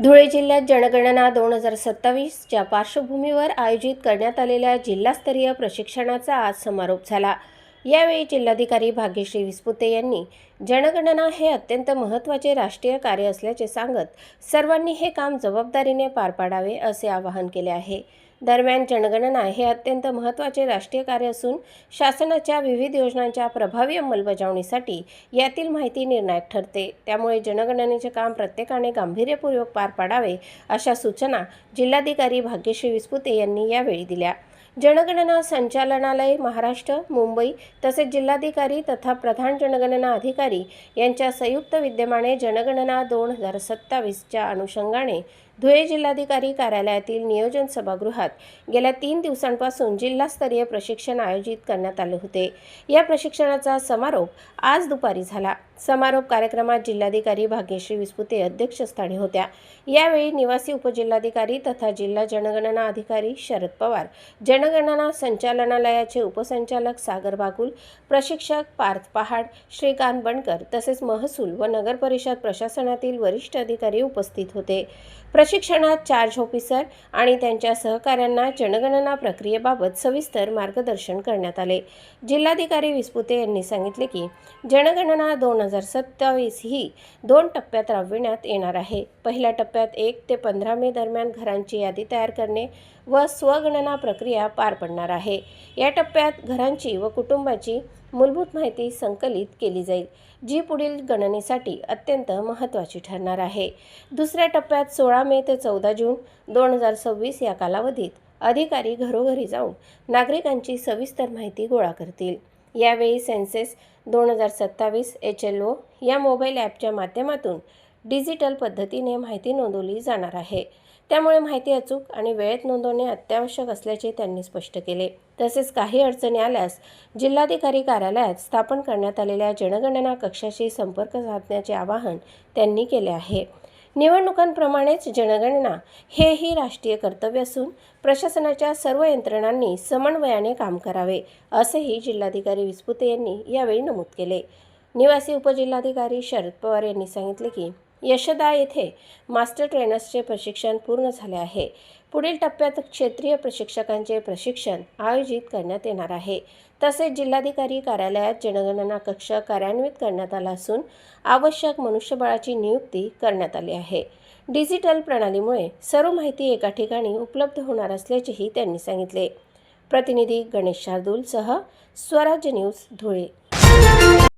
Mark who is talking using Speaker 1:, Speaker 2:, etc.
Speaker 1: धुळे जिल्ह्यात जनगणना 2027च्या पार्श्वभूमीवर आयोजित करण्यात आलेल्या जिल्हास्तरीय प्रशिक्षणाचा आज समारोप झाला। यावेळी जिल्हाधिकारी भाग्यश्री विस्पुते यांनी जनगणना हे अत्यंत महत्त्वाचे राष्ट्रीय कार्य असल्याचे सांगत सर्वांनी हे काम जबाबदारीने पार पाडावे असे आवाहन केले आहे। दरम्यान जनगणना हे अत्यंत महत्त्वाचे राष्ट्रीय कार्य असून शासनाच्या विविध योजनांच्या प्रभावी अंमलबजावणीसाठी यातील माहिती निर्णायक ठरते। त्यामुळे जनगणनेचे काम प्रत्येकाने गांभीर्यपूर्वक पार पाडावे अशा सूचना जिल्हाधिकारी भाग्यश्री विस्पुते यांनी यावेळी दिल्या। जनगणना संचालनालय महाराष्ट्र मुंबई तसेच जिल्हाधिकारी तथा प्रधान जनगणना अधिकारी यांच्या संयुक्त विद्यमाने जनगणना 2027च्या अनुषंगाने धुळे जिल्हाधिकारी कार्यालयातील नियोजन सभागृहात गेल्या 3 दिवसांपासून जिल्हास्तरीय प्रशिक्षण आयोजित करण्यात आले होते। या प्रशिक्षणाचा समारोप आज दुपारी झाला। समारोप कार्यक्रमात जिल्हाधिकारी भाग्यश्री विस्पुते अध्यक्षस्थानी होत्या। यावेळी निवासी उपजिल्हाधिकारी तथा जिल्हा जनगणना अधिकारी शरद पवार, जनगणना संचालनालयाचे उपसंचालक सागर बागुल, प्रशिक्षक पार्थ पहाड, श्रीकांत बनकर तसेच महसूल व नगर परिषद प्रशासनातील वरिष्ठ अधिकारी उपस्थित होते। प्रशिक्षणात चार्ज ऑफिसर आणि त्यांच्या सहकाऱ्यांना जनगणना प्रक्रियेबाबत सविस्तर मार्गदर्शन करण्यात आले। जिल्हाधिकारी विस्पुते यांनी सांगितले की जनगणना 2027 ही 2 टप्प्यात राबविण्यात येणार आहे। पहिल्या टप्प्यात 1 ते 15 मे दरम्यान घरांची यादी तयार करणे व स्वगणना प्रक्रिया पार पडणार आहे। या टप्प्यात घरांची व कुटुंबाची मूलभूत माहिती संकलित केली जाईल, जी पुढील गणनेसाठी अत्यंत महत्त्वाची ठरणार आहे। दुसऱ्या टप्प्यात 16 मे ते 14 जून 2026 या कालावधीत अधिकारी घरोघरी जाऊन नागरिकांची सविस्तर माहिती गोळा करतील। यावेळी सेन्सेस 2027 HLO या मोबाईल ॲपच्या माध्यमातून डिजिटल पद्धतीने माहिती नोंदवली जाणार आहे। त्यामुळे माहिती अचूक आणि वेळेत नोंदवणे अत्यावश्यक असल्याचे त्यांनी स्पष्ट केले। तसेच काही अडचणी आल्यास जिल्हाधिकारी कार्यालयात स्थापन करण्यात आलेल्या जनगणना कक्षाशी संपर्क साधण्याचे आवाहन त्यांनी केले आहे। निवडणुकांप्रमाणेच जनगणना हेही राष्ट्रीय कर्तव्य असून प्रशासनाच्या सर्व यंत्रणांनी समन्वयाने काम करावे असेही जिल्हाधिकारी विस्पुते यांनी यावेळी नमूद केले। निवासी उपजिल्हाधिकारी शरद पवार यांनी सांगितले की यशदा येथे मास्टर ट्रेनर्सचे प्रशिक्षण पूर्ण झाले आहे। पुढील टप्प्यात क्षेत्रीय प्रशिक्षकांचे प्रशिक्षण आयोजित करण्यात येणार आहे। तसेच जिल्हाधिकारी कार्यालयात जनगणना कक्ष कार्यान्वित करण्यात आला असून आवश्यक मनुष्यबळाची नियुक्ती करण्यात आली आहे। डिजिटल प्रणालीमुळे सर्व माहिती एका ठिकाणी उपलब्ध होणार असल्याचेही त्यांनी सांगितले। प्रतिनिधी गणेश शार्दूलसह स्वराज्य न्यूज धुळे।